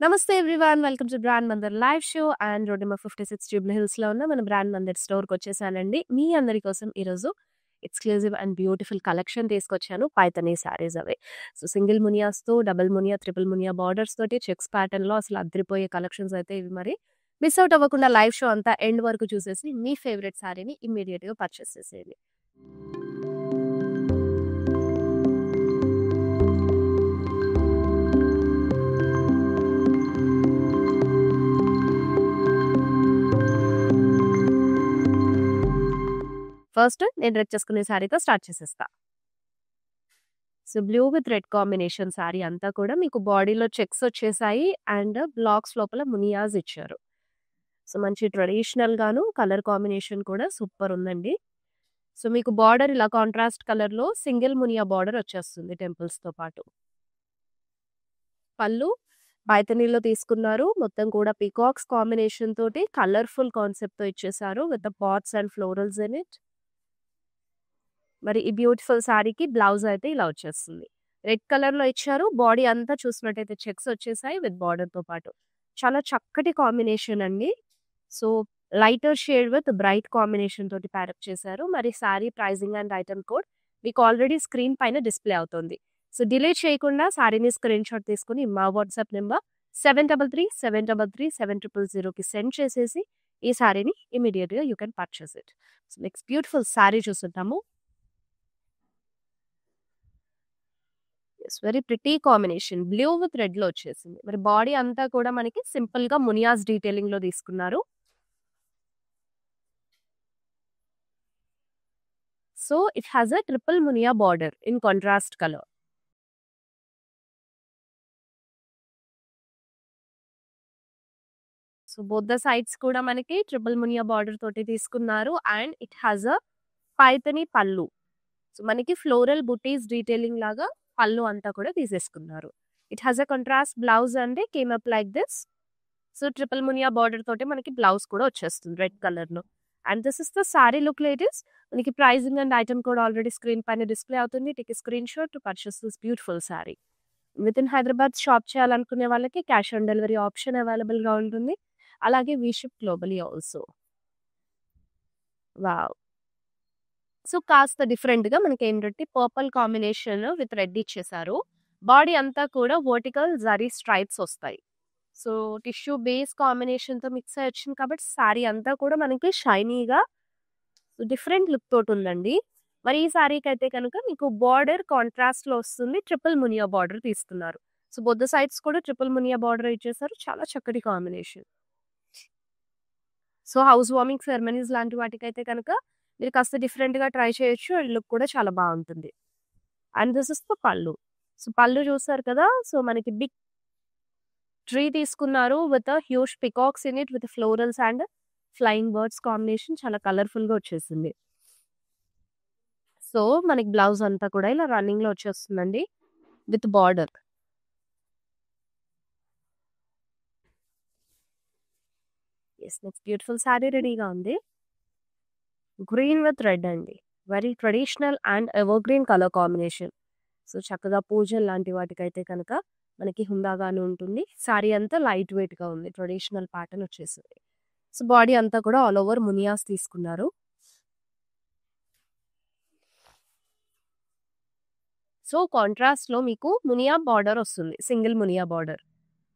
నమస్తే everyone. Welcome to brand Mandir live show and road number 56 Jubilee హిల్స్‌లో ఉన్న మన బ్రాండ్ మందిర్ స్టోర్‌కొచ్చేసానండి. మీ అందరి కోసం ఈరోజు ఎక్స్‌క్లూజివ్ అండ్ బ్యూటిఫుల్ కలెక్షన్ తీసుకొచ్చాను. పైథానీ శారీస్ అవే. సో, సింగిల్ మునియాస్‌తో, డబుల్ మునియా, ట్రిపుల్ మునియా బార్డర్స్ తోటి చెక్స్ ప్యాటర్న్‌లో అసలు అదిరిపోయే కలెక్షన్స్ అయితే ఇవి మరి. మిస్ అవుట్ అవ్వకుండా లైవ్ షో అంతా ఎండ్ వరకు చూసేసి మీ ఫేవరెట్ శారీని ఇమ్మీడియేట్‌గా పర్చేస్ చేసేయండి. ఫస్ట్ నేను రెడ్ చేసుకునే శారీతో స్టార్ట్ చేసేస్తా. So, blue with red combination sari అంతా కూడా మీకు బాడీలో చెక్స్ వచ్చేసాయి అండ్ బ్లాక్స్ లోపల మునియాస్ ఇచ్చారు. సో, మంచి ట్రెడిషనల్ గాను కలర్ కాంబినేషన్ కూడా సూపర్ ఉందండి. సో, మీకు బార్డర్ ఇలా కాంట్రాస్ట్ కలర్‌లో సింగిల్ మునియా బార్డర్ వచ్చేస్తుంది టెంపుల్స్‌తో పాటు. పళ్ళు పైథానీలో తీసుకున్నారు. మొత్తం కూడా పీకాక్స్ కాంబినేషన్ తోటి కలర్‌ఫుల్ కాన్సెప్ట్‌తో ఇచ్చేసారు with the pots and florals in it. మరి ఈ బ్యూటిఫుల్ శారీకి బ్లౌజ్ అయితే ఇలా వచ్చేస్తుంది. రెడ్ కలర్‌లో ఇచ్చారు. బాడీ అంతా చూసినట్టయితే చెక్స్ వచ్చేసాయి విత్ బార్డర్‌తో పాటు. చాలా చక్కటి కాంబినేషన్ అండి. So, lighter shade with bright combination తోటి ప్యారప్ చేశారు. మరి sari pricing and item code మీకు ఆల్రెడీ స్క్రీన్ పైన డిస్‌ప్లే అవుతుంది. సో, డిలే చేయకుండా శారీని స్క్రీన్‌షాట్ తీసుకొని మా వాట్సాప్ నంబర్ 7337337000కి సెండ్ చేసేసి ఈ శారీని ఇమ్మీడియేట్‌గా you can purchase it. So, next beautiful sari చూసుంటాము. Yes. Very pretty combination. Blue with రెడ్‌లో వచ్చేసింది. మరి బాడీ అంతా కూడా మనకి సింపుల్‌గా మునియాస్ డీటెయిలింగ్‌లో తీసుకున్నారు. So, it has a triple Muniya border in contrast colour. So, both the sides కూడా మనకి ట్రిపుల్ మునియా బార్డర్ తోటి తీసుకున్నారు అండ్ ఇట్ హాస్ ఎ పైథానీ పల్లు. సో, మనకి ఫ్లోరల్ బుటీస్ డీటెయిలింగ్ లాగా పల్లు అంతా కూడా తీసేసుకున్నారు. It has a contrast blouse and came up like this. So, triple Muniya border తోటి మనకి బ్లౌజ్ కూడా వచ్చేస్తుంది రెడ్ కలర్‌లో. And this is the sari look ladies. మనకి pricing and item code already screen పైన డిస్‌ప్లే అవుతుంది. టేక్ ఎ స్క్రీన్‌షాట్ to purchase this beautiful sari. With in Hyderabad shop చేయాలనుకునే వాళ్ళకి క్యాష్ ఆన్ డెలివరీ ఆప్షన్ అవైలబుల్‌గా ఉంటుంది. అలాగే we ship globally also. Wow! So, కాస్త డిఫరెంట్‌గా మనకేంటంటే పర్పుల్ కాంబినేషన్ విత్ రెడ్ ఇచ్చేసారు. బాడీ అంతా కూడా వర్టికల్ జరీ స్ట్రైప్స్ వస్తాయి. సో, టిష్యూ బేస్ కాంబినేషన్‌తో మిక్స్ అయ్యి వచ్చింది కాబట్టి శారీ అంతా కూడా మనకి షైనీగా డిఫరెంట్ లుక్ తోటుందండి. మరి ఈ శారీకైతే కనుక మీకు బార్డర్ కాంట్రాస్ట్‌లో వస్తుంది. ట్రిపుల్ మునియా బార్డర్ తీసుకున్నారు. సో, బోత్ ద సైడ్స్ కూడా ట్రిపుల్ మునియా బార్డర్ ఇచ్చేసారు. చాలా చక్కటి combination. So, house warming ceremonies లాంటి వాటికైతే కనుక మీరు కాస్త డిఫరెంట్‌గా ట్రై చేయొచ్చు. అండ్ లుక్ కూడా చాలా బావుంటుంది. అండ్ దిస్ ఇస్ ద పల్లు. సో, పల్లు చూసారు కదా! సో, మనకి బిగ్ ట్రీ తీసుకున్నారు with huge peacocks in it with florals and flying birds combination చాలా కలర్‌ఫుల్‌గా వచ్చేసింది. సో, మనకి బ్లౌజ్ అంతా కూడా ఇలా రన్నింగ్‌లో వచ్చేస్తుందండి with border. Yes. Next beautiful sari రెడీగా ఉంది. గ్రీన్ విత్ రెడ్ అండి. Very traditional and evergreen colour combination. So, చక్కగా పూజలు లాంటి వాటికైతే కనుక మనకి హుందాగానే ఉంటుంది. శారీ అంతా లైట్ వెయిట్‌గా ఉంది. ట్రెడిషనల్ ప్యాటర్న్ వచ్చేసింది. సో, బాడీ అంతా కూడా ఆల్ ఓవర్ మునియాస్ తీసుకున్నారు. సో, కాంట్రాస్ట్‌లో మీకు మునియా బార్డర్ వస్తుంది. Single Muniya border.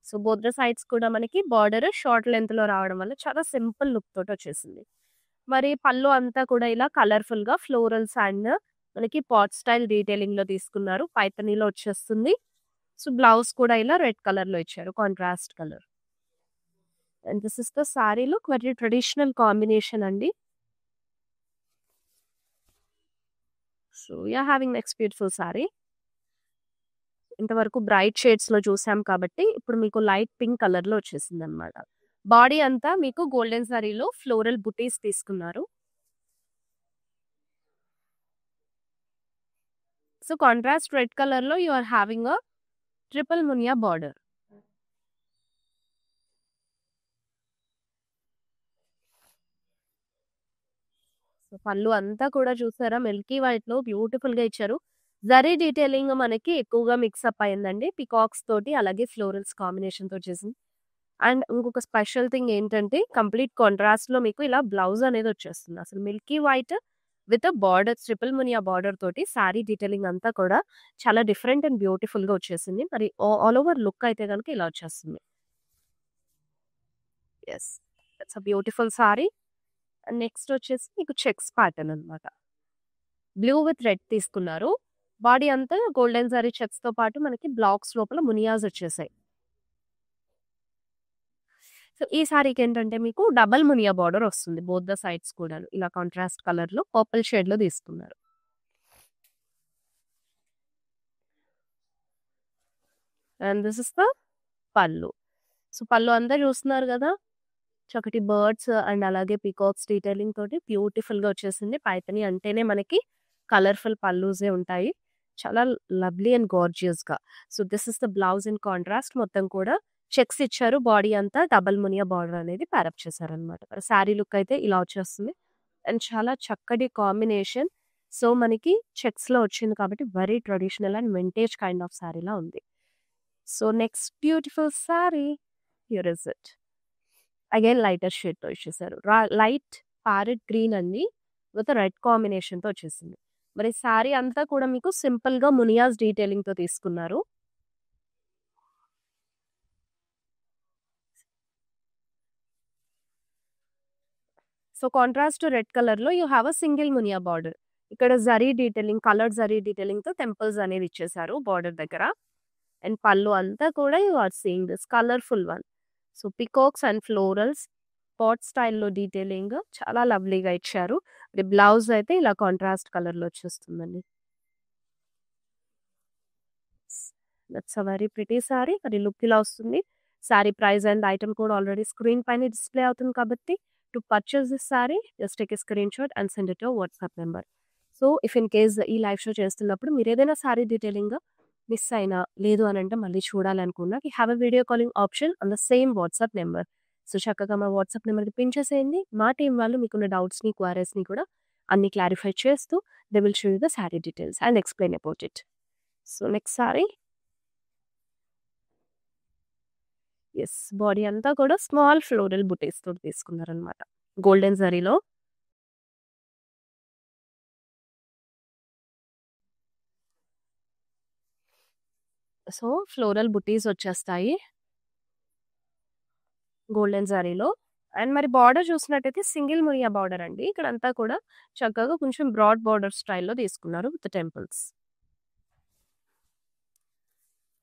So, both the sides కూడా మనకి బార్డర్ షార్ట్ లెంగ్త్‌లో రావడం వల్ల చాలా సింపుల్ లుక్ తోటి వచ్చేసింది. మరి పళ్ళు అంతా కూడా ఇలా కలర్‌ఫుల్‌గా ఫ్లోరల్స్ అండ్ మనకి పాట్ స్టైల్ డీటెయిలింగ్‌లో తీసుకున్నారు. పైథానీలో వచ్చేస్తుంది. సో, బ్లౌజ్ కూడా ఇలా రెడ్ కలర్‌లో ఇచ్చారు. Contrast colour. And this is the sari look. Very traditional combination అండి. So, are having next beautiful sari. ఇంతవరకు బ్రైట్ షేడ్స్‌లో చూసాం కాబట్టి, ఇప్పుడు మీకు లైట్ పింక్ కలర్‌లో వచ్చేసిందనమాట. బాడీ అంతా మీకు గోల్డెన్ జరీలో ఫ్లోరల్ బుటీస్ తీసుకున్నారు. సో, కాంట్రాస్ట్ రెడ్ కలర్‌లో you are having a triple Muniya border. So, పళ్ళు అంతా కూడా చూసారా మిల్కీ వైట్‌లో బ్యూటిఫుల్‌గా ఇచ్చారు. జరీ డీటెయిలింగ్ మనకి ఎక్కువగా మిక్సప్ అయిందండి. పికాక్స్ తోటి అలాగే ఫ్లోరల్స్ కాంబినేషన్‌తో చేసింది. అండ్ ఇంకొక స్పెషల్ థింగ్ ఏంటంటే కంప్లీట్ కాంట్రాస్ట్‌లో మీకు ఇలా బ్లౌజ్ అనేది వచ్చేస్తుంది. అసలు Milky white with border triple Muniya border తోటి సారీ డీటెయిలింగ్ అంతా కూడా చాలా డిఫరెంట్ అండ్ బ్యూటిఫుల్‌గా వచ్చేసింది. మరి ఆల్ ఓవర్ లుక్ అయితే గనుక ఇలా వచ్చేస్తుంది. Yes. It's a beautiful sorry. And next వచ్చేసి మీకు చెక్స్ ప్యాటర్న్ అన్నమాట. బ్లూ విత్ రెడ్ తీసుకున్నారు. బాడీ అంతా గోల్డెన్ జరీ చెక్స్‌తో పాటు మనకి బ్లాక్స్ లోపల మునియాస్ వచ్చేసాయి. సో, ఈ సారీకేంటంటే మీకు డబుల్ మునియా బార్డర్ వస్తుంది. బోత్ ద సైడ్స్ కూడాను. ఇలా కాంట్రాస్ట్ కలర్‌లో పర్పుల్ షేడ్‌లో తీసుకున్నారు. అండ్ దిస్ ఇస్ ద పల్లు. సో, పల్లు అంతా చూస్తున్నారు గదా! చక్కటి బర్డ్స్ అండ్ అలాగే పీకాక్స్ డీటెయిలింగ్ తోటి బ్యూటిఫుల్‌గా వచ్చేసింది. పైథాని అంటేనే మనకి కలర్‌ఫుల్ పల్లూసే ఉంటాయి. చాలా లవ్లీ అండ్ గార్జియస్‌గా. So, this is the blouse in contrast మొత్తం కూడా చెక్స్ ఇచ్చారు. బాడీ అంతా డబుల్ మునియా బార్డర్ అనేది ప్యారప్ చేశారనమాట. సారీ లుక్ అయితే ఇలా వచ్చేస్తుంది. అండ్ చాలా చక్కటి కాంబినేషన్. సో, మనకి చెక్స్‌లో వచ్చింది కాబట్టి very traditional and vintage kind of సారీలా ఉంది. So, next beautiful sari here is it. Again lighter షేడ్‌తో ఇచ్చేసారు. లైట్ ప్యారెట్ గ్రీన్ అండి విత్ రెడ్ కాంబినేషన్‌తో వచ్చేసింది. మరి సారీ అంతా కూడా మీకు సింపుల్‌గా మునియాస్ డీటెయిలింగ్‌తో తీసుకున్నారు. సో, కాంట్రాస్ట్ రెడ్ కలర్‌లో you have a single Muniya border. ఇక్కడ జరీ డీటెయిలింగ్, కలర్డ్ జరీ డీటెయిలింగ్‌తో టెంపుల్స్ అనేది ఇచ్చేసారు బార్డర్ దగ్గర. అండ్ పల్లు అంతా కూడా you are seeing this colourful one. So, peacocks and florals pot స్టైల్‌లో డీటెయిలింగ్ చాలా లవ్లీగా ఇచ్చారు. మరి బ్లౌజ్ అయితే ఇలా కాంట్రాస్ట్ కలర్‌లో వచ్చేస్తుందండి. That's a very pretty sari. మరి లుక్ ఇలా వస్తుంది. సారీ ప్రైస్ అండ్ ఐటెమ్ కూడా ఆల్రెడీ స్క్రీన్ పైన డిస్‌ప్లే అవుతుంది కాబట్టి to purchase this sari just take a screenshot and send it to your WhatsApp number. So, if in case ఈ లైవ్ షో చేస్తున్నప్పుడు మీరేదైనా సారీ డీటెయిలింగ్ మిస్ అయినా, లేదు అనంటే మళ్ళీ చూడాలనుకున్నా we have a video calling option on the same WhatsApp number. So, చక్కగా మా వాట్సాప్ నంబర్‌కి పిన్ చేసేయండి. మా టీమ్ వాళ్ళు మీకున్న డౌట్స్‌ని, క్వైరీస్‌ని కూడా అన్ని క్లారిఫై చేస్తూ they will show you the sari details and explain about it. So, next sari yes. Body అంతా కూడా స్మాల్ ఫ్లోరల్ బుటీస్‌తో తీసుకున్నారనమాట. గోల్డెన్ జరీలో. సో, ఫ్లోరల్ బుటీస్ వచ్చేస్తాయి. గోల్డెన్ జరీలో. అండ్ మరి బార్డర్ చూసినట్టయితే సింగిల్ మునియా బార్డర్ అండి. ఇక్కడంతా కూడా చక్కగా కొంచెం బ్రాడ్ బార్డర్ స్టైల్‌లో తీసుకున్నారు with temples.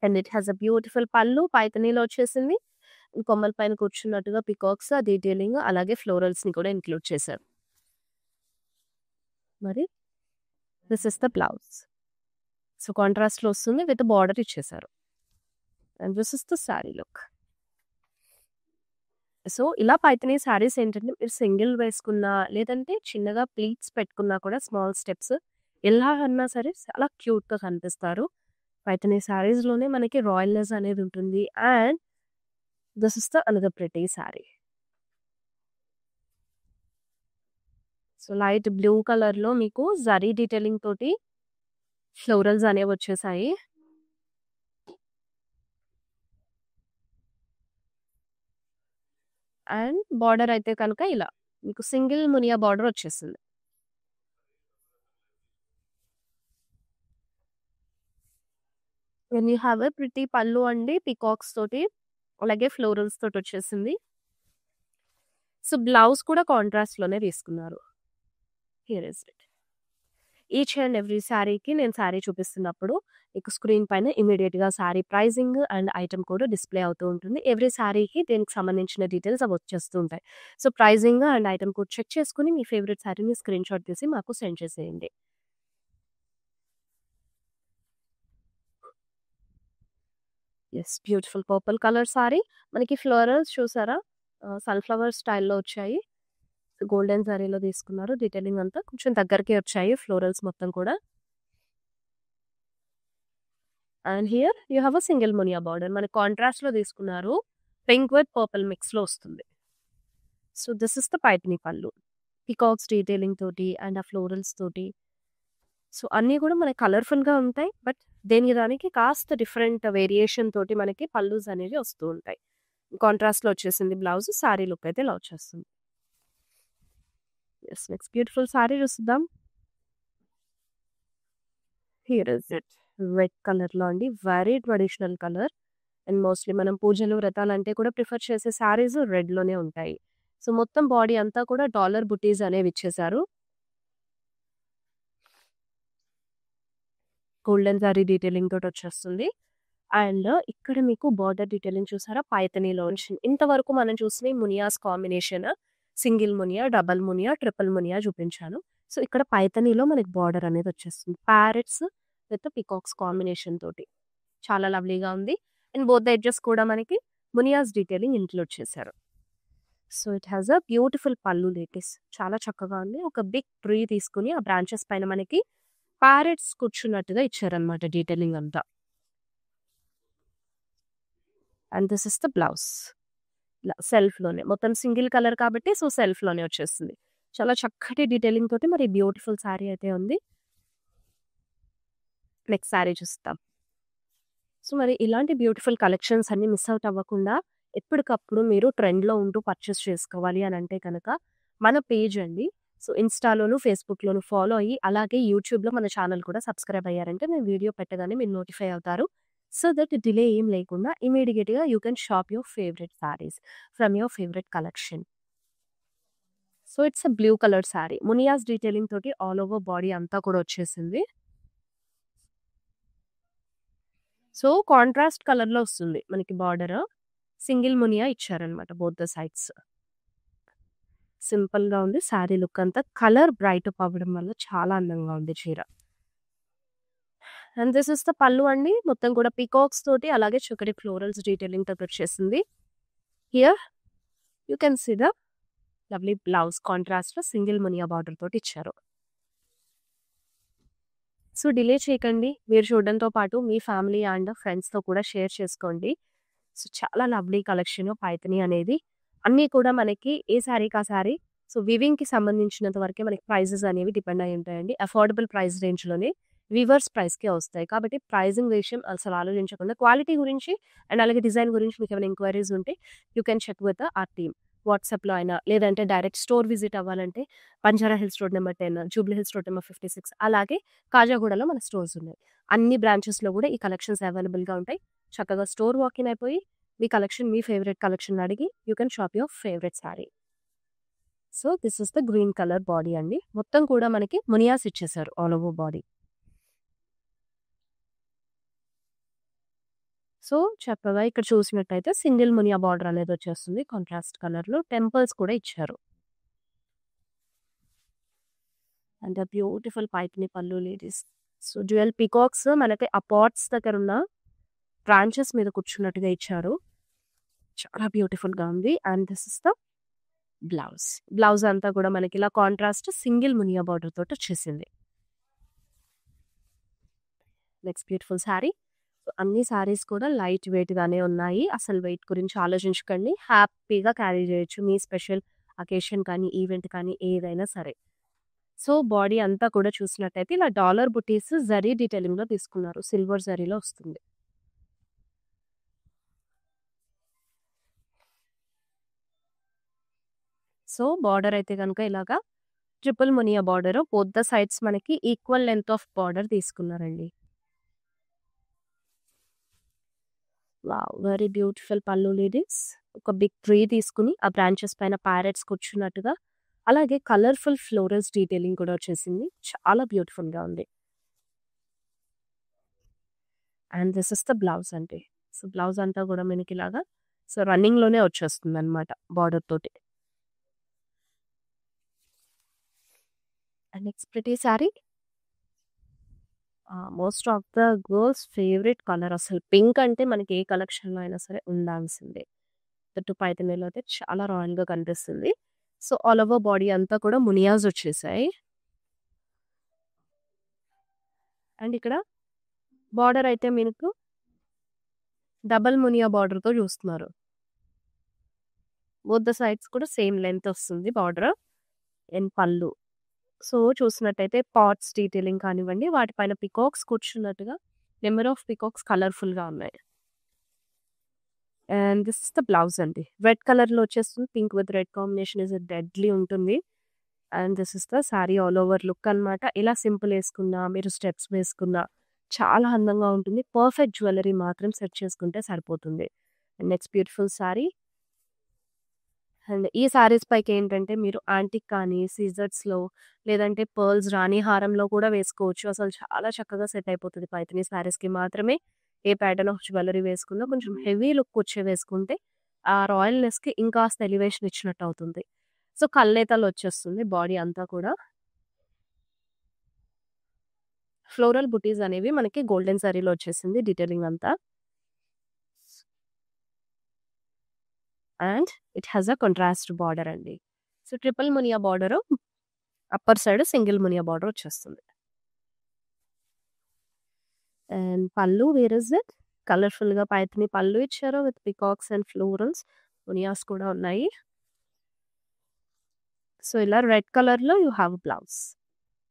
And it has a beautiful pallu పైథానీలో వచ్చేసింది. కొమ్మల పైన కూర్చున్నట్టుగా పికాక్స్ ఆ డీటెయిలింగ్ అలాగే ఫ్లోరల్స్‌ని కూడా ఇంక్లూడ్ చేశారు. మరి this is the blouse. So, కాంట్రాస్ట్‌లో వస్తుంది విత్ బార్డర్ ఇచ్చేసారు. And this is the sari look. So, ఇలా పైథానీ సారీస్ ఏంటంటే మీరు సింగిల్ వేసుకున్నా, లేదంటే చిన్నగా ప్లీట్స్ పెట్టుకున్నా కూడా స్మాల్ స్టెప్స్ ఎలా అన్నా సరే చాలా క్యూట్‌గా కనిపిస్తారు. పైథానీ సారీస్‌లోనే మనకి రాయల్‌నెస్ అనేది ఉంటుంది. And this is the another pretty sorry. So, light blue కలర్‌లో మీకు జరీ డీటెయిలింగ్ తోటి ఫ్లోరల్స్ అనేవి వచ్చేసాయి. అండ్ బార్డర్ అయితే కనుక ఇలా మీకు సింగిల్ మునియా బార్డర్ వచ్చేసింది. When you have a pretty పల్లు అండి పీకాక్స్ తోటి అలాగే ఫ్లోరల్స్ తోటి వచ్చేసింది. సో, బ్లౌజ్ కూడా కాంట్రాస్ట్‌లోనే తీసుకున్నారు. Here is it. Each and every సారీకి నేను సారీ చూపిస్తున్నప్పుడు మీకు స్క్రీన్ పైన ఇమ్మీడియేట్‌గా సారీ ప్రైజింగ్ అండ్ ఐటెమ్ కూడా డిస్‌ప్లే అవుతూ ఉంటుంది. ఎవ్రీ సారీకి దీనికి సంబంధించిన డీటెయిల్స్ అవి వచ్చేస్తూ ఉంటాయి. So, pricing and item code check చేసుకొని మీ ఫేవరెట్ సారీని స్క్రీన్‌షాట్ తీసి మాకు సెండ్ చేసేయండి. Yes. Beautiful purple colour sari. మనకి ఫ్లోరల్స్ చూసారా? సన్‌ఫ్లవర్ స్టైల్‌లో వచ్చాయి. గోల్డెన్ జరీలో తీసుకున్నారు. డీటెయిలింగ్ అంతా కొంచెం దగ్గరికే వచ్చాయి ఫ్లోరల్స్ మొత్తం కూడా. And here you have a single Muniya border. మనకి కాంట్రాస్ట్‌లో తీసుకున్నారు. పింక్ విత్ పర్పుల్ మిక్స్‌లో వస్తుంది. So, this is the Paithani పల్లు. పీకాక్స్ డీటెయిలింగ్ తోటి అండ్ ఆ ఫ్లోరల్స్ తోటి సో, అన్నీ గూడా మనకి కలర్‌ఫుల్‌గా ఉంటాయి. బట్ దేనికి దానికి కాస్త డిఫరెంట్ వేరియేషన్ తోటి మనకి పల్లూస్ అనేవి వస్తూ ఉంటాయి. కాంట్రాస్ట్‌లో వచ్చేసింది బ్లౌజ్. సారీ లుక్ అయితే ఇలా వచ్చేస్తుంది. యెస్. నెక్స్ట్ బ్యూటిఫుల్ సారీ చూసేద్దాం. Here is it. రెడ్ కలర్‌లో అండి. Very traditional colour. And mostly మనం పూజలు, వ్రతాలంటే కూడా ప్రిఫర్ చేసే సారీస్ రెడ్‌లోనే ఉంటాయి. సో, మొత్తం బాడీ అంతా కూడా డాలర్ బుటీస్ అనేవి ఇచ్చేసారు. గోల్డెన్ జరీ డీటెయిలింగ్ తోటొచ్చేస్తుంది. అండ్ ఇక్కడ మీకు బోర్డర్ డీటెయిలింగ్ చూసారా? పైథనీలో వచ్చింది. ఇంతవరకు మనం చూసినయి munias combination. Single muniya, double Muniya, triple muniya చూపించాను. సో, ఇక్కడ పైథనీలో మనకి బోర్డర్ అనేది వచ్చేస్తుంది. ప్యారెట్స్ విత్ పీకాక్స్ కాంబినేషన్ తోటి. చాలా లవ్లీగా ఉంది. అండ్ బోత్ ద ఎడ్జెస్ కూడా మనకి మునియాస్ డీటెయిలింగ్ ఇంక్లూడ్ చేశారు. So, it has a beautiful పల్లు లేటీస్. చాలా చక్కగా ఉంది. ఒక బిగ్ ట్రీ తీసుకొని ఆ బ్రాంచెస్ పైన మనకి ప్యారెట్స్ కూర్చున్నట్టుగా ఇచ్చారనమాట డీటెయిలింగ్ అంతా. And this is the blouse. ఇలా సెల్ఫ్‌లోనే. మొత్తం సింగిల్ కలర్ కాబట్టి సో, సెల్ఫ్‌లోనే వచ్చేస్తుంది. చాలా చక్కటి డీటెయిలింగ్ తోటి మరి బ్యూటిఫుల్ సారీ అయితే ఉంది. నెక్స్ట్ సారీ చూస్తాం. సో, మరి ఇలాంటి బ్యూటిఫుల్ కలెక్షన్స్ అన్నీ మిస్ ఔట్ అవ్వకుండా ఎప్పటికప్పుడు మీరు ట్రెండ్‌లో ఉంటూ పర్చేస్ చేసుకోవాలి అని అంటే గనక మన పేజ్ అండి. సో, ఇన్‌స్టాలోను, ఫేస్‌బుక్‌లోను ఫాలో అయ్యి అలాగే యూట్యూబ్‌లో మన ఛానల్ కూడా సబ్స్క్రైబ్ అయ్యారంటే మేము వీడియో పెట్టగానే మీరు నోటిఫై అవుతారు. సో దట్ డిలే ఏం లేకుండా ఇమ్మీడియేట్‌గా you can shop your favourite saris from your favourite collection. So, it's a blue colour sorry. మునియాస్ detailing తోటి ఆల్ ఓవర్ బాడీ అంతా కూడా వచ్చేసింది. సో, కాంట్రాస్ట్ కలర్‌లో వస్తుంది మనకి బార్డర్. సింగిల్ మునియా ఇచ్చారనమాట బోత్ ద సైడ్స్. సింపుల్‌గా ఉంది సారీ లుక్ అంతా. కలర్ బ్రైట్ అప్ అవ్వడం వల్ల చాలా అందంగా ఉంది చీర. అండ్ దిస్ ఇస్ ద పల్లు అండి. మొత్తం కూడా పీకాక్స్ తోటి అలాగే చక్కటి ఫ్లోరల్స్ డీటెయిలింగ్ తోటి వచ్చేసింది. Here you can see the lovely blouse కాంట్రాస్ట్‌లో సింగిల్ మునియా బార్డర్ తోటి ఇచ్చారు. సో, డిలే చేయకండి. మీరు చూడడంతో పాటు మీ ఫ్యామిలీ అండ్ ఫ్రెండ్స్‌తో కూడా షేర్ చేసుకోండి. సో, చాలా లవ్లీ కలెక్షన్ పైథానీ అనేది. అన్నీ కూడా మనకి ఏ సారీకి ఆ సారీ. సో, వివింగ్‌కి సంబంధించినంత వరకే మనకి ప్రైజెస్ అనేవి డిపెండ్ అయ్యి ఉంటాయండి. అఫోర్డబుల్ ప్రైస్ రేంజ్‌లోనే వీవర్స్ ప్రైస్‌కే వస్తాయి. కాబట్టి ప్రైజింగ్ విషయం అసలు ఆలోచించకుండా క్వాలిటీ గురించి అండ్ అలాగే డిజైన్ గురించి మీకు ఏమైనా ఎంక్వైరీస్ ఉంటే you can check with our team. వాట్సాప్‌లో అయినా లేదంటే డైరెక్ట్ స్టోర్ విజిట్ అవ్వాలంటే Banjara Hills road number 10, Jubilee Hills road number 56 అలాగే కాజాగూడలో మన స్టోర్స్ ఉన్నాయి. అన్ని బ్రాంచెస్‌లో కూడా ఈ కలెక్షన్స్ అవైలబుల్‌గా ఉంటాయి. చక్కగా స్టోర్ వాకిన్ అయిపోయి మీ కలెక్షన్ మీ ఫేవరెట్ కలెక్షన్ అడిగి you can shop your favourite sorry. So, this is the green colour body అండి. మొత్తం కూడా మనకి మునియాస్ ఇచ్చేసారు ఆల్ ఓవర్ బాడీ. సో, చక్కగా ఇక్కడ చూసినట్టయితే సింగిల్ మునియా బార్డర్ అనేది వచ్చేస్తుంది కాంట్రాస్ట్ కలర్‌లో. టెంపుల్స్ కూడా ఇచ్చారు. అండ్ ద బ్యూటిఫుల్ పైథానీ పల్లు లేడీస్. సో, డ్యూయల్ పీకాక్స్ మనకి ఆ పాట్స్ దగ్గరున్న బ్రాంచెస్ మీద కూర్చున్నట్టుగా ఇచ్చారు. చాలా బ్యూటిఫుల్‌గా ఉంది. And this is the blouse. Blouse అంతా కూడా మనకి ఇలా కాంట్రాస్ట్ సింగిల్ మునియా బార్డర్ తోటి వచ్చేసింది. Next beautiful sari. సో, అన్ని సారీస్ కూడా లైట్ వెయిట్‌గానే ఉన్నాయి. అసలు వెయిట్ గురించి ఆలోచించకండి. హ్యాపీగా క్యారీ చేయొచ్చు. మీ స్పెషల్ అకేషన్ కానీ, ఈవెంట్ కానీ ఏదైనా సరే. సో, బాడీ అంతా కూడా చూసినట్టయితే ఇలా డాలర్ బుటీస్ జరీ డీటెయిలింగ్‌లో తీసుకున్నారు. సిల్వర్ జరీలో వస్తుంది. సో, బార్డర్ అయితే గనుక ఇలాగా triple Muniya border. Both the sides మనకి ఈక్వల్ లెంగ్త్ ఆఫ్ బార్డర్ తీసుకున్నారండి. వావ్! వెరీ బ్యూటిఫుల్ పల్లు లేడీస్. ఒక బిగ్ ట్రీ తీసుకొని ఆ బ్రాంచెస్ పైన ప్యారెట్స్ కూర్చున్నట్టుగా అలాగే కలర్‌ఫుల్ ఫ్లోరల్స్ డీటెయిలింగ్ కూడా వచ్చేసింది. చాలా బ్యూటిఫుల్‌గా ఉంది. And this is the blouse అండి. సో, బ్లౌజ్ అంతా కూడా మనకిలాగా సో, రన్నింగ్‌లోనే వచ్చేస్తుందనమాట బార్డర్ తోటి. And next pretty sorry. Most of the girls favourite colour అసలు. పింక్ అంటే మనకి ఏ కలెక్షన్‌లో అయినా సరే ఉండాల్సిందే. దట్టు పైథానీలో అయితే చాలా రాయల్‌గా కనిపిస్తుంది. సో, ఆల్ ఓవర్ బాడీ అంతా కూడా మునియాస్ వచ్చేసాయి. అండ్ ఇక్కడ బార్డర్ అయితే మీకు డబుల్ మునియా బార్డర్‌తో చూస్తున్నారు. బోత్ ద సైడ్స్ కూడా సేమ్ లెంగ్త్ వస్తుంది బార్డర్. అండ్ పల్లు. సో, చూసినట్టయితే పాట్స్ డీటెయిలింగ్ కానివ్వండి, వాటిపైన పీకాక్స్ కూర్చున్నట్టుగా నెంబర్ ఆఫ్ పీకాక్స్ కలర్‌ఫుల్‌గా ఉన్నాయి. And this is the blouse అండి. రెడ్ కలర్‌లో వచ్చేస్తుంది. Pink with red combination is deadly ఉంటుంది. And this is the sari all over look అనమాట. ఇలా సింపుల్ ఏసుకున్నా, మీరు స్టెప్స్ వేసుకున్నా చాలా అందంగా ఉంటుంది. పర్ఫెక్ట్ జ్యువెల్లరీ మాత్రం సెట్ చేసుకుంటే సరిపోతుంది. And next beautiful sorry. And ఈ సారీస్ పైకేంటంటే మీరు యాంటిక్ కానీ, సీజర్స్‌లో లేదంటే పర్ల్స్ రాణి హారంలో కూడా వేసుకోవచ్చు. అసలు చాలా చక్కగా సెట్ అయిపోతది. పైథానీ సారీస్‌కి మాత్రమే ఏ ప్యాటర్న్ ఆఫ్ జ్యువెల్లరీ వేసుకున్నా కొంచెం హెవీ లుక్ వచ్చేవి వేసుకుంటే ఆ రాయల్‌నెస్‌కి ఇంకాస్త ఎలివేషన్ ఇచ్చినట్టు అవుతుంది. సో, కల్నేతలో వచ్చేస్తుంది బాడీ అంతా కూడా. ఫ్లోరల్ బుటీస్ అనేవి మనకి గోల్డెన్ జరీలో వచ్చేసింది డీటెయిలింగ్ అంతా. And it has a contrast border అండి. So, triple muniya border, upper side single Muniya border వచ్చేస్తుంది. And pallu where is it? కలర్‌ఫుల్‌గా పైథానీ పల్లు ఇచ్చారు with peacocks and florals. Munias కూడా ఉన్నాయి. సో, ఇలా రెడ్ కలర్‌లో you have blouse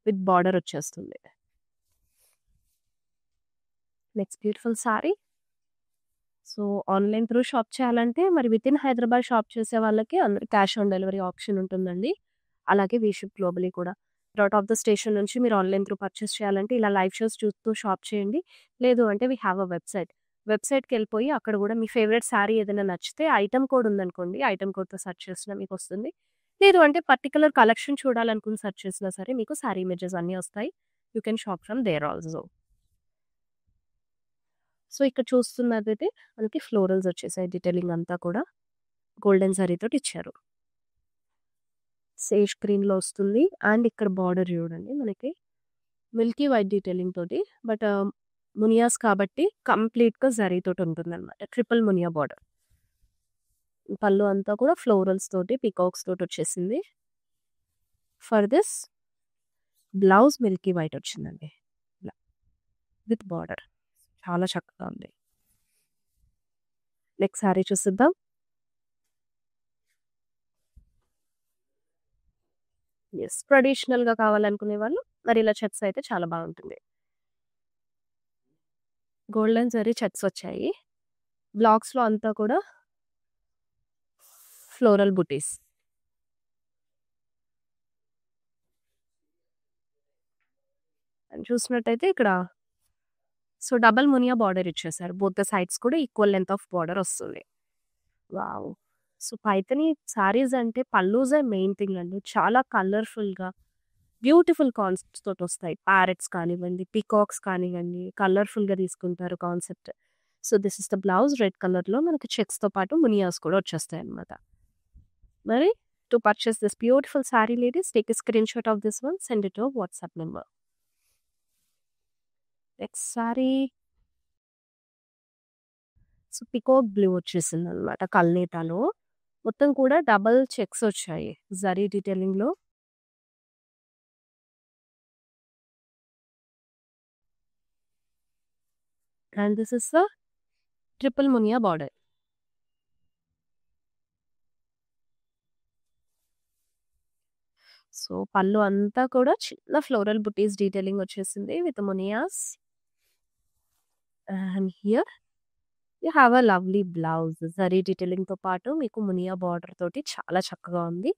with border వచ్చేస్తుంది. Next beautiful sari. So, online through shop చేయాలంటే మరి వితిన్ హైదరాబాద్ షాప్ చేసే వాళ్ళకి అందరికి క్యాష్ ఆన్ డెలివరీ ఆప్షన్ ఉంటుందండి. అలాగే వీ షిప్ గ్లోబలీ కూడా. అవుట్ ఆఫ్ ద స్టేషన్ నుంచి మీరు ఆన్‌లైన్ త్రూ పర్చేస్ చేయాలంటే ఇలా లైవ్ షోస్ చూస్తూ షాప్ చేయండి. లేదు అంటే వి హావ్ అ వెబ్‌సైట్. వెబ్‌సైట్‌కెళ్ళిపోయి అక్కడ కూడా మీ ఫేవరెట్ సారీ ఏదైనా నచ్చితే ఐటెమ్ కోడ్ ఉందనుకోండి. ఐటెమ్ కోడ్‌తో సెర్చ్ చేసినా మీకొస్తుంది. లేదు అంటే పర్టిక్యులర్ కలెక్షన్ చూడాలనుకుని సెర్చ్ చేసినా సరే మీకు సారీ ఇమేజెస్ అన్నీ వస్తాయి. You can shop from there also. So, ఇక్కడ చూస్తున్నదైతే మనకి ఫ్లోరల్స్ వచ్చేసాయి. డీటెయిలింగ్ అంతా కూడా గోల్డెన్ జరీతోటి ఇచ్చారు. సేజ్ గ్రీన్‌లో వస్తుంది. అండ్ ఇక్కడ బార్డర్ చూడండి మనకి మిల్కీ వైట్ డీటెయిలింగ్ తోటి. బట్ మునియాస్ కాబట్టి కంప్లీట్‌గా జరీతోటి ఉంటుందన్నమాట. Triple Muniya border. పళ్ళు అంతా కూడా ఫ్లోరల్స్ తోటి, పీకాక్స్ తోటి వచ్చేసింది. For this blouse milky white వచ్చిందండి. ఇలా విత్ బార్డర్. చాలా చక్కగా ఉంది. నెక్స్ట్ సారీ చూసిద్దాం. యెస్. ట్రెడిషనల్‌గా కావాలనుకునే వాళ్ళు మరి ఇలా చెక్స్ అయితే చాలా బాగుంటుంది. గోల్డెన్ జరీ చెక్స్ వచ్చాయి. బ్లాక్స్‌లో అంతా కూడా ఫ్లోరల్ బుటీస్. అండ్ చూసినట్టయితే ఇక్కడ సో, డబుల్ మునియా బార్డర్ ఇచ్చేసారు. బోత్ ద సైడ్స్ కూడా ఈక్వల్ లెంగ్త్ ఆఫ్ బార్డర్ వస్తుంది. వావ్! సో, పైథానీ సారీస్ అంటే పల్లూసే మెయిన్ థింగ్ అండి. చాలా కలర్‌ఫుల్‌గా బ్యూటిఫుల్ కాన్సెప్ట్స్ తోటొస్తాయి. ప్యారెట్స్ కానివ్వండి, పీకాక్స్ కానివ్వండి, కలర్‌ఫుల్‌గా తీసుకుంటారు concept. So, this is the blouse red కలర్‌లో మనకి చెక్స్‌తో పాటు మునియాస్ కూడా వచ్చేస్తాయన్నమాట. మరి to purchase this beautiful sorry ladies take a screenshot of this one, send it to WhatsApp number. Next sari. So, peacock blue వచ్చేసిందనమాట కల్నేతాలో. మొత్తం కూడా డబుల్ చెక్స్ వచ్చాయి. జరీ డీటెయిలింగ్‌లో. And this is the triple Muniya border. So, పళ్ళు అంతా కూడా చిన్న ఫ్లోరల్ బుటీస్ డీటెయిలింగ్ వచ్చేసింది with munias. And here you have a lovely blouse. Zari డీటెయిలింగ్‌తో పాటు మీకు మునియా బార్డర్ తోటి చాలా చక్కగా ఉంది.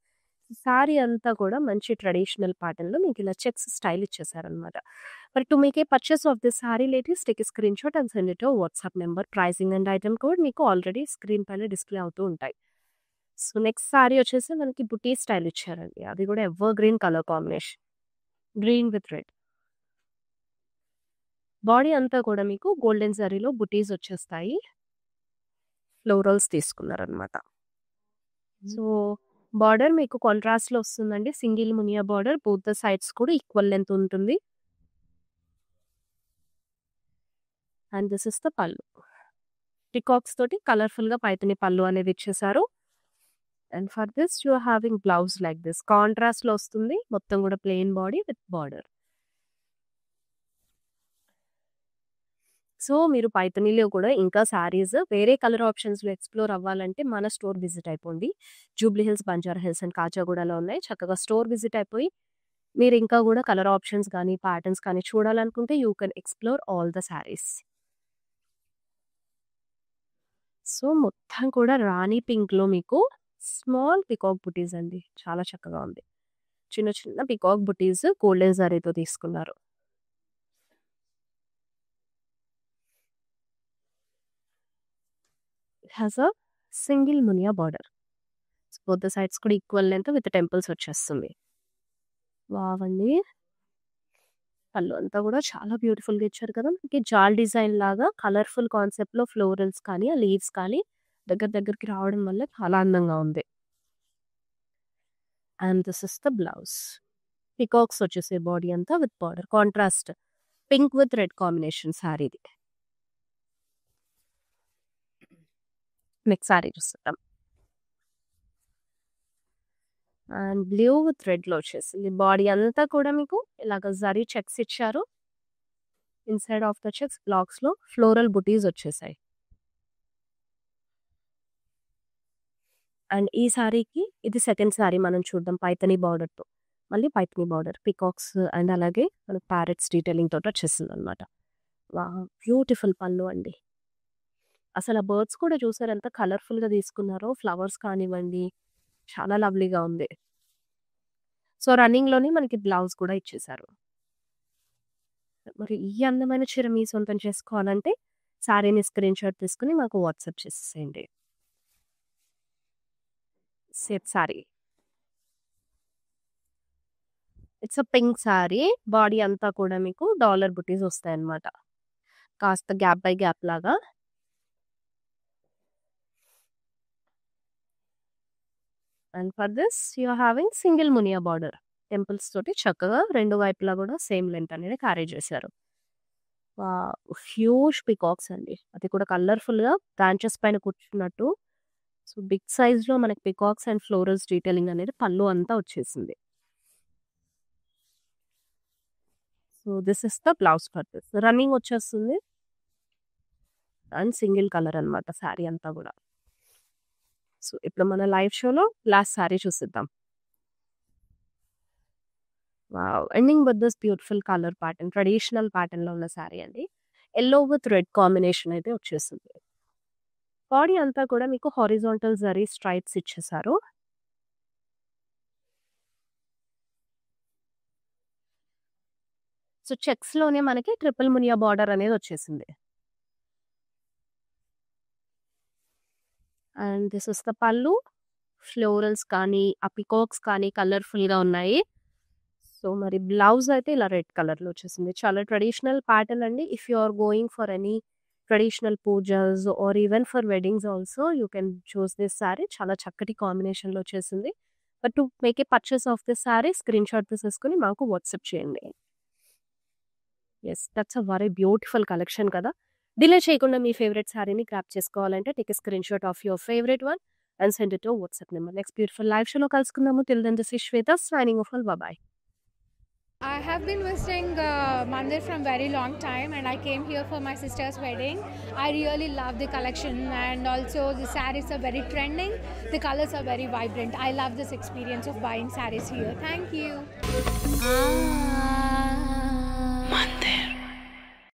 సారీ అంతా కూడా మంచి ట్రెడిషనల్ ప్యాటర్న్‌లో మీకు ఇలా చెక్స్ స్టైల్ ఇచ్చేసారనమాట. మరి to make a purchase of this sari ladies take a screenshot and send it to WhatsApp number. Pricing and item code మీకు ఆల్రెడీ స్క్రీన్ పైన డిస్‌ప్లే అవుతూ ఉంటాయి. సో, నెక్స్ట్ సారీ వచ్చేసి మనకి బుటీ స్టైల్ ఇచ్చారండి. అది కూడా ever green colour combination. Green with red. Body అంతా కూడా మీకు గోల్డెన్ జరీలో బుటీస్ వచ్చేస్తాయి. ఫ్లోరల్స్ తీసుకున్నారనమాట. సో, బార్డర్ మీకు కాంట్రాస్ట్‌లో వస్తుందండి. Single Muniya border both the sides కూడా ఈక్వల్ లెంగ్త్ ఉంటుంది. And this is the pallu. Peacocks తోటి కలర్‌ఫుల్‌గా పైథానీ పల్లు అనేది ఇచ్చేసారు. And for this you are having blouse like this. కాంట్రాస్ట్‌లో వస్తుంది. మొత్తం కూడా plain body with border. So, మీరు పైథానీలో కూడా ఇంకా సారీస్ వేరే కలర్ ఆప్షన్స్‌లో ఎక్స్‌ప్లోర్ అవ్వాలంటే మన స్టోర్ విజిట్ అయిపోండి. జూబ్లీ హిల్స్, బంజారా హిల్స్ అండ్ కాచాగూడలో ఉన్నాయి. చక్కగా స్టోర్ విజిట్ అయిపోయి మీరు ఇంకా కూడా కలర్ ఆప్షన్స్ కానీ, ప్యాటర్న్స్ కానీ చూడాలనుకుంటే you can explore all the saris. So, మొత్తం కూడా రాణి పింక్‌లో మీకు స్మాల్ పీకాక్ బుటీస్ అండి. చాలా చక్కగా ఉంది. చిన్న చిన్న పీకాక్ బుటీస్ గోల్డెన్ జరీతో తీసుకున్నారు. It has a single Muniya border. Both the sides కూడా ఈక్వల్ లెంగ్త్ విత్ టెంపుల్స్ వచ్చేస్తుంది. వావ్ అండి! పళ్ళు అంతా కూడా చాలా బ్యూటిఫుల్‌గా ఇచ్చారు కదా! మనకి జాల్ డిజైన్ లాగా కలర్‌ఫుల్ కాన్సెప్ట్‌లో ఫ్లోరల్స్ కానీ, ఆ లీవ్స్ కానీ దగ్గరికి రావడం వల్ల చాలా అందంగా ఉంది. And this is the blouse. Peacocks వచ్చేసాయి బాడీ అంతా with border. Contrast pink with red combination శారీది. నెక్స్ట్ శారీ చూస్తున్నాం. అండ్ బ్లూ విత్ రెడ్‌లో వచ్చేసింది. బాడీ అంతా కూడా మీకు ఇలాగ జరీ చెక్స్ ఇచ్చారు. ఇన్‌సైడ్ ఆఫ్ ద చెక్స్ బ్లాక్స్‌లో ఫ్లోరల్ బుటీస్ వచ్చేసాయి. అండ్ ఈ శారీకి ఇది సెకండ్ శారీ మనం చూద్దాం పైథానీ బార్డర్‌తో. మళ్ళీ పైథానీ బార్డర్, పీకాక్స్ అండ్ అలాగే మనకి ప్యారెట్స్ డీటెయిలింగ్ తోటి వచ్చేసిందనమాట. వావ్! బ్యూటిఫుల్ పళ్ళు అండి. అసలు ఆ బర్డ్స్ కూడా చూసారు ఎంత కలర్‌ఫుల్‌గా తీసుకున్నారో. ఫ్లవర్స్ కానివ్వండి, చాలా లవ్లీగా ఉంది. సో, రన్నింగ్‌లోనే మనకి బ్లౌజ్ కూడా ఇచ్చేసారు. మరి ఈ అందమైన చీర మీ సొంతం చేసుకోవాలంటే శారీని స్క్రీన్‌షాట్ తీసుకొని మాకు వాట్సాప్ చేసేసేయండి. Same sari. It's a pink sari. Body అంతా కూడా మీకు డాలర్ బుటీస్ వస్తాయన్నమాట. కాస్త గ్యాప్ బై గ్యాప్ లాగా. And for this you are having single Muniya border. Temples తోటి చక్కగా రెండు వైపులా కూడా సేమ్ లెంత్ అనేది క్యారీ చేశారు. హ్యూజ్ పీకాక్స్ అండి. అది కూడా కలర్‌ఫుల్‌గా బ్రాంచెస్ పైన కూర్చున్నట్టు. సో, బిగ్ సైజ్‌లో మనకి పీకాక్స్ అండ్ ఫ్లోరల్స్ డీటెయిలింగ్ అనేది పళ్ళు అంతా వచ్చేసింది. So, this is the blouse for this. Running వచ్చేస్తుంది. అండ్ సింగిల్ కలర్ అన్నమాట శారీ అంతా కూడా. సో, ఇప్పుడు మన లైవ్ షోలో లాస్ట్ శారీ చూసేద్దాం. Wow! Ending with this beautiful colour pattern. Traditional ప్యాటర్న్‌లో ఉన్న శారీ అండి. యెల్లో విత్ రెడ్ కాంబినేషన్ అయితే వచ్చేసింది. బాడీ అంతా కూడా మీకు హారిజాంటల్ జరీ స్ట్రైప్స్ ఇచ్చేసారు. సో, చెక్స్‌లోనే మనకి ట్రిపుల్ మునియా బార్డర్ అనేది వచ్చేసింది. అండ్ దిస్ ఇస్ ద పల్లు. ఫ్లోరల్స్ కానీ, ఆ పీకాక్స్ కానీ కలర్‌ఫుల్‌గా ఉన్నాయి. సో, మరి బ్లౌజ్ అయితే ఇలా రెడ్ కలర్‌లో వచ్చేసింది. చాలా ట్రెడిషనల్ ప్యాటర్న్ అండి. If you are going for any traditional pujas or even for weddings also you can choose this sari. చాలా చక్కటి కాంబినేషన్‌లో వచ్చేసింది. But to make a purchase of this sari screenshot తీసేసుకొని మాకు వాట్సాప్ చేయండి. Yes. That's a very beautiful collection కదా! Delay చేయకుండా మీ ఫేవరెట్ శారీని గ్రాబ్ చేసుకోవాలంటే take a screenshot of your favourite one and send it to WhatsApp number. Next beautiful live షోలో కలుసుకుందాము. Till then this is Shweta signing off. Bye. I have been visiting Mandir from very long time, and I came here for my sister's wedding. I really love the collection, and also the sarees are very trending. The colors are very vibrant. I love this experience of buying sarees here. Thank you.